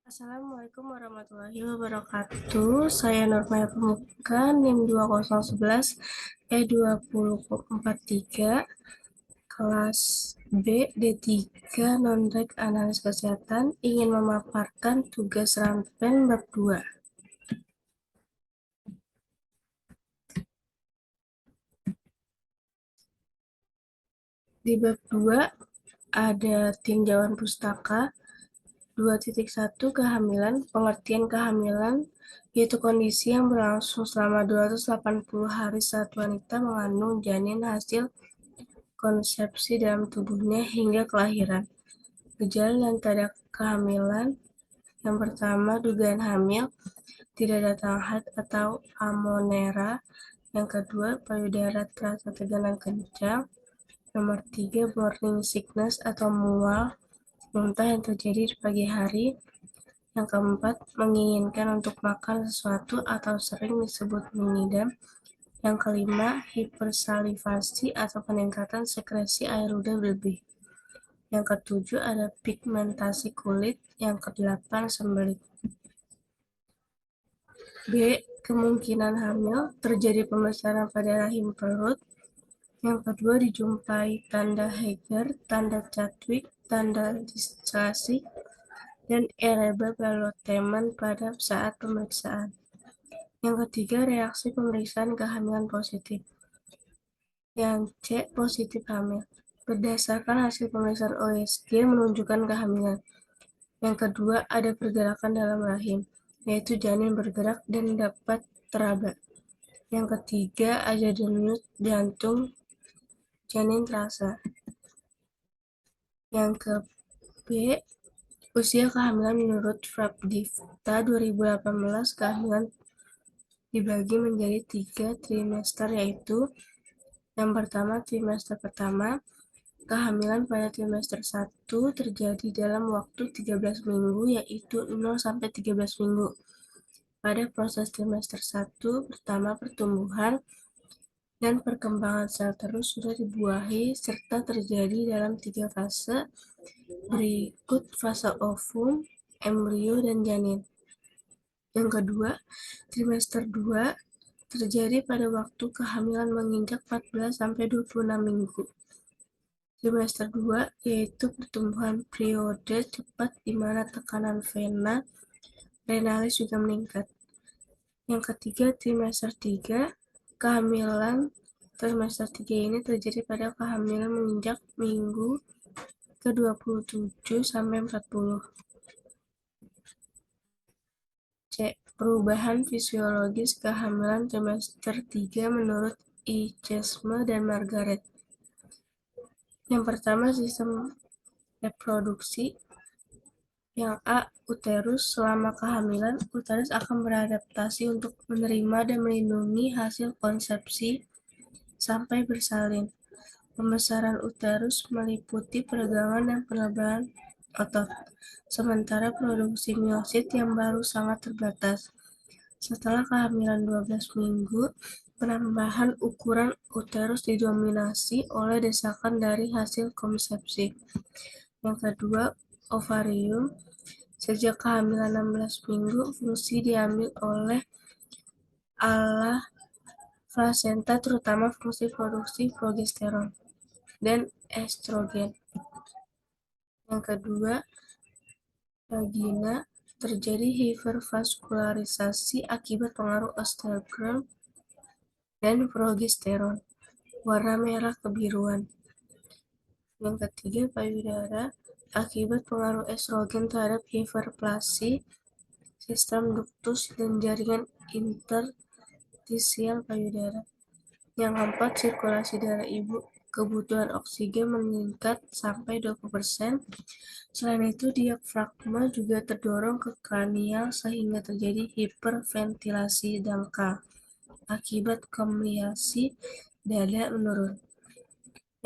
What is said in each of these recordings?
Assalamualaikum warahmatullahi wabarakatuh. Saya Nurmaya Pemuka, NIM 2011 E2043, kelas B D3 Non-Reg Analis Kesehatan, ingin memaparkan tugas rampen bab 2. Di bab 2 ada tinjauan pustaka 2.1 kehamilan. Pengertian kehamilan yaitu kondisi yang berlangsung selama 280 hari saat wanita mengandung janin hasil konsepsi dalam tubuhnya hingga kelahiran. Gejala dan tanda kehamilan: yang pertama, dugaan hamil, tidak datang haid atau amonera. Yang kedua, payudara terasa tegang dan kencang. Nomor 3, morning sickness atau mual, muntah yang terjadi di pagi hari. Yang keempat, menginginkan untuk makan sesuatu atau sering disebut mengidam. Yang kelima, hipersalivasi atau peningkatan sekresi air liur berlebih. Yang ketujuh, ada pigmentasi kulit. Yang kedelapan, sembelit. B. Kemungkinan hamil, terjadi pembesaran pada rahim perut. Yang kedua, dijumpai tanda Heger, tanda Chadwick, tanda displasi, dan erythema pada saat pemeriksaan. Yang ketiga, reaksi pemeriksaan kehamilan positif. Yang C, positif hamil. Berdasarkan hasil pemeriksaan OSG menunjukkan kehamilan. Yang kedua, ada pergerakan dalam rahim, yaitu janin bergerak dan dapat teraba. Yang ketiga, ada denyut jantung, janin terasa. Yang ke B, usia kehamilan menurut Frabdivta 2018, kehamilan dibagi menjadi 3 trimester, yaitu yang pertama, trimester pertama. Kehamilan pada trimester 1 terjadi dalam waktu 13 minggu, yaitu 0-13 minggu. Pada proses trimester 1 pertama, pertumbuhan dan perkembangan sel terus sudah dibuahi serta terjadi dalam 3 fase berikut: fase ovum, embrio, dan janin. Yang kedua, trimester 2 terjadi pada waktu kehamilan menginjak 14-26 minggu. Trimester 2 yaitu pertumbuhan periode cepat di mana tekanan vena renalis juga meningkat. Yang ketiga, trimester 3. Kehamilan trimester 3 ini terjadi pada kehamilan menginjak minggu ke-27-40. C. Perubahan fisiologis kehamilan trimester 3 menurut E. Chesme dan Margaret. Yang pertama, sistem reproduksi. Yang A, uterus. Selama kehamilan, uterus akan beradaptasi untuk menerima dan melindungi hasil konsepsi sampai bersalin. Pembesaran uterus meliputi peregangan dan pelebaran otot, sementara produksi miosit yang baru sangat terbatas. Setelah kehamilan 12 minggu, penambahan ukuran uterus didominasi oleh desakan dari hasil konsepsi. Yang kedua, ovarium. Sejak kehamilan 16 minggu, fungsi diambil oleh ala plasenta, terutama fungsi produksi progesteron dan estrogen. Yang kedua, vagina. Terjadi hipervaskularisasi akibat pengaruh estrogen dan progesteron, warna merah kebiruan. Yang ketiga, payudara. Akibat pengaruh estrogen terhadap hiperplasi sistem ductus dan jaringan interstisial payudara. Yang keempat, sirkulasi darah ibu. Kebutuhan oksigen meningkat sampai 20%. Selain itu, diafragma juga terdorong ke kranial sehingga terjadi hiperventilasi dangkal. Akibat komliasi, dada menurun.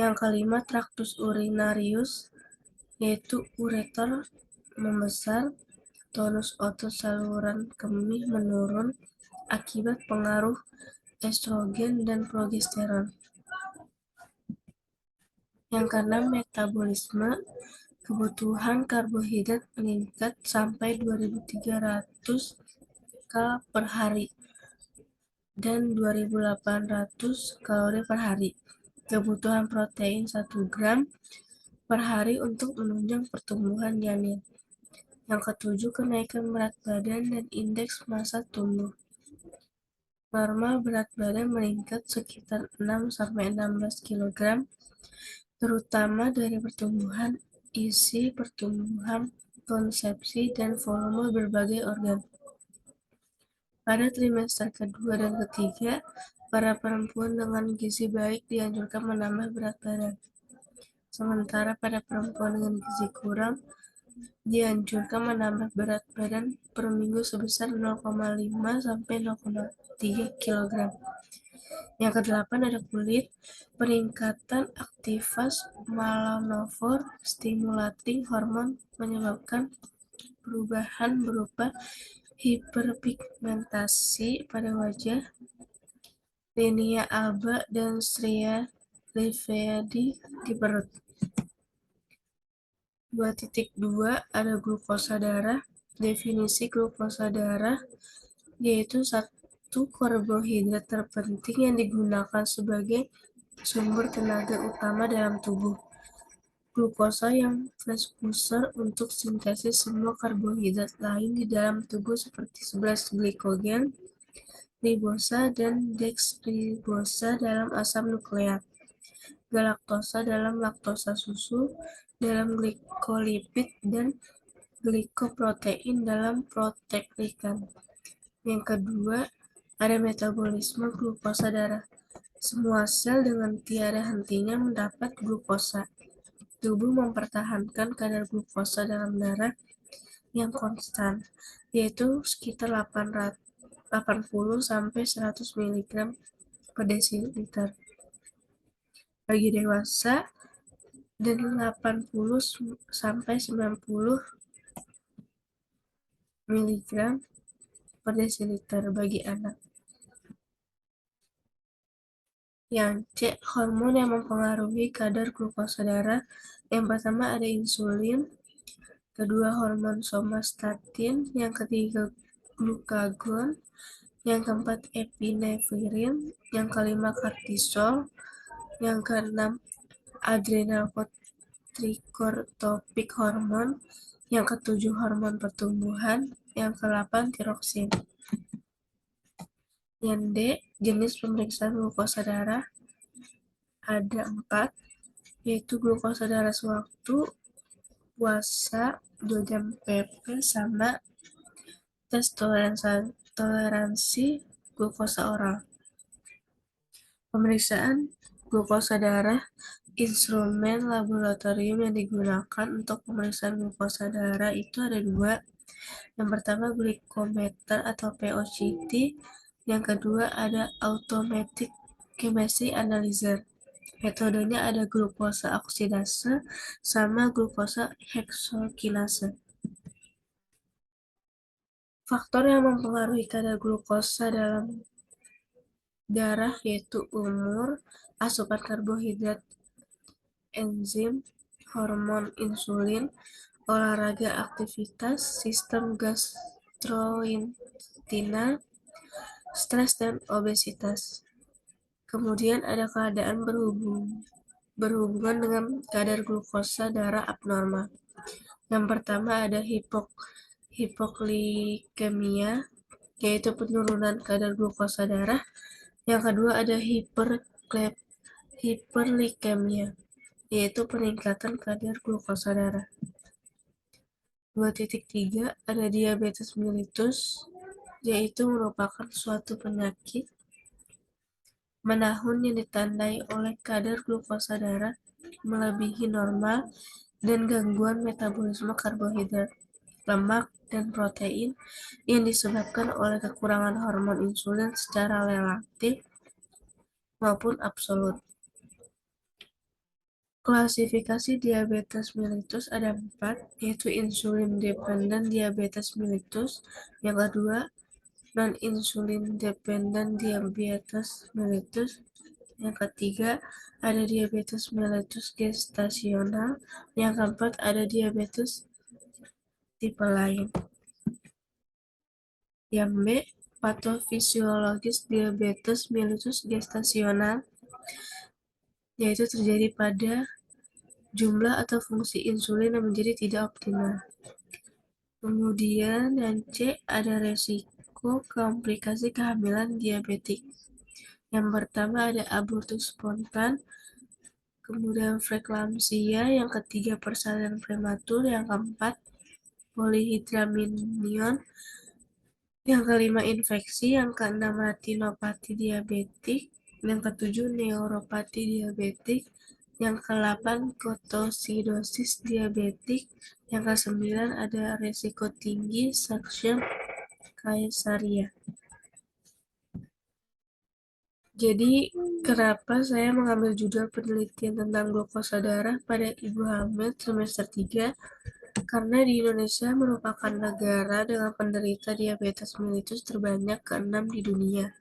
Yang kelima, traktus urinarius, yaitu ureter membesar. Tonus otot saluran kemih menurun akibat pengaruh estrogen dan progesteron. Yang keenam, metabolisme. Kebutuhan karbohidrat meningkat sampai 2.300 kal per hari dan 2.800 kalori per hari. Kebutuhan protein 1 gram per hari untuk menunjang pertumbuhan janin. Yang ketujuh, kenaikan berat badan dan indeks massa tubuh. Normal berat badan meningkat sekitar 6-16 kg, terutama dari pertumbuhan isi, pertumbuhan konsepsi, dan volume berbagai organ. Pada trimester kedua dan ketiga, para perempuan dengan gizi baik dianjurkan menambah berat badan. Sementara pada perempuan dengan gizi kurang, dianjurkan menambah berat badan per minggu sebesar 0,5-0,3 kg. Yang kedelapan ada kulit. Peningkatan aktivitas melanofor stimulating hormon menyebabkan perubahan berupa hiperpigmentasi pada wajah, linea alba, dan stria livea di perut. 2.2 ada glukosa darah. Definisi glukosa darah yaitu satu karbohidrat terpenting yang digunakan sebagai sumber tenaga utama dalam tubuh. Glukosa yang prekurser untuk sintesis semua karbohidrat lain di dalam tubuh seperti 11 glikogen, ribosa, dan deksribosa dalam asam nukleat, galaktosa dalam laktosa susu, dalam glikolipid, dan glikoprotein dalam protein. Yang kedua, ada metabolisme glukosa darah. Semua sel dengan tiada hentinya mendapat glukosa. Tubuh mempertahankan kadar glukosa dalam darah yang konstan, yaitu sekitar 80-100 mg per desiliter. Bagi dewasa, dan 80-90 mg per desiliter bagi anak. Yang C, hormon yang mempengaruhi kadar glukosa darah. Yang pertama ada insulin, kedua hormon somatostatin, yang ketiga glukagon, yang keempat epinefrin, yang kelima kortisol, yang keenam adrenal-kortikotropic hormon, yang ketujuh hormon pertumbuhan, yang kedelapan tiroksin. Yang D, jenis pemeriksaan glukosa darah ada 4, yaitu glukosa darah sewaktu puasa 2 jam PP sama tes toleransi glukosa oral. Pemeriksaan glukosa darah. Instrumen laboratorium yang digunakan untuk pemeriksaan glukosa darah itu ada 2. Yang pertama glikometer atau POCT, yang kedua ada automatic chemistry analyzer. Metodenya ada glukosa oksidase sama glukosa heksokinase. Faktor yang mempengaruhi kadar glukosa dalam darah yaitu umur, asupan karbohidrat, enzim, hormon insulin, olahraga, aktivitas, sistem gastrointestinal, stres, dan obesitas. Kemudian ada keadaan berhubungan dengan kadar glukosa darah abnormal. Yang pertama ada hipoglikemia, yaitu penurunan kadar glukosa darah. Yang kedua ada hiperglikemia, yaitu peningkatan kadar glukosa darah. 2.3 ada diabetes mellitus, yaitu merupakan suatu penyakit menahun yang ditandai oleh kadar glukosa darah melebihi normal dan gangguan metabolisme karbohidrat, lemak, dan protein yang disebabkan oleh kekurangan hormon insulin secara relatif maupun absolut. Klasifikasi diabetes mellitus ada 4, yaitu insulin dependent diabetes mellitus, yang kedua non-insulin dependent diabetes mellitus, Yang ketiga, ada diabetes mellitus gestasional. Yang keempat, ada diabetes tipe lain. Yang B, patofisiologis diabetes mellitus gestasional, yaitu terjadi pada jumlah atau fungsi insulin yang menjadi tidak optimal. Kemudian yang C, ada resiko komplikasi kehamilan diabetik. Yang pertama ada abortus spontan, kemudian preeklamsia, yang ketiga persalinan prematur, yang keempat polihidramnion, yang kelima infeksi, yang keenam retinopati diabetik, yang ketujuh neuropati diabetik, yang kedelapan kotosidosis diabetik, yang kesembilan ada resiko tinggi section kaisaria. Jadi, kenapa saya mengambil judul penelitian tentang glukosa darah pada ibu hamil trimester 3? Karena di Indonesia merupakan negara dengan penderita diabetes mellitus terbanyak ke-6 di dunia,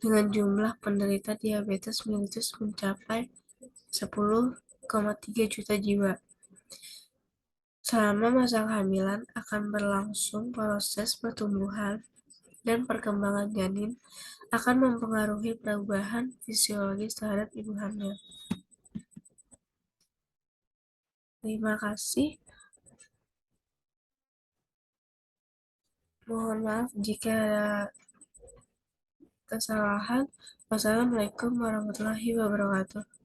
dengan jumlah penderita diabetes mellitus mencapai 10,3 juta jiwa. Selama masa kehamilan akan berlangsung proses pertumbuhan dan perkembangan janin akan mempengaruhi perubahan fisiologis terhadap ibu hamil. Terima kasih. Mohon maaf jika ada kesalahan. Wassalamualaikum warahmatullahi wabarakatuh.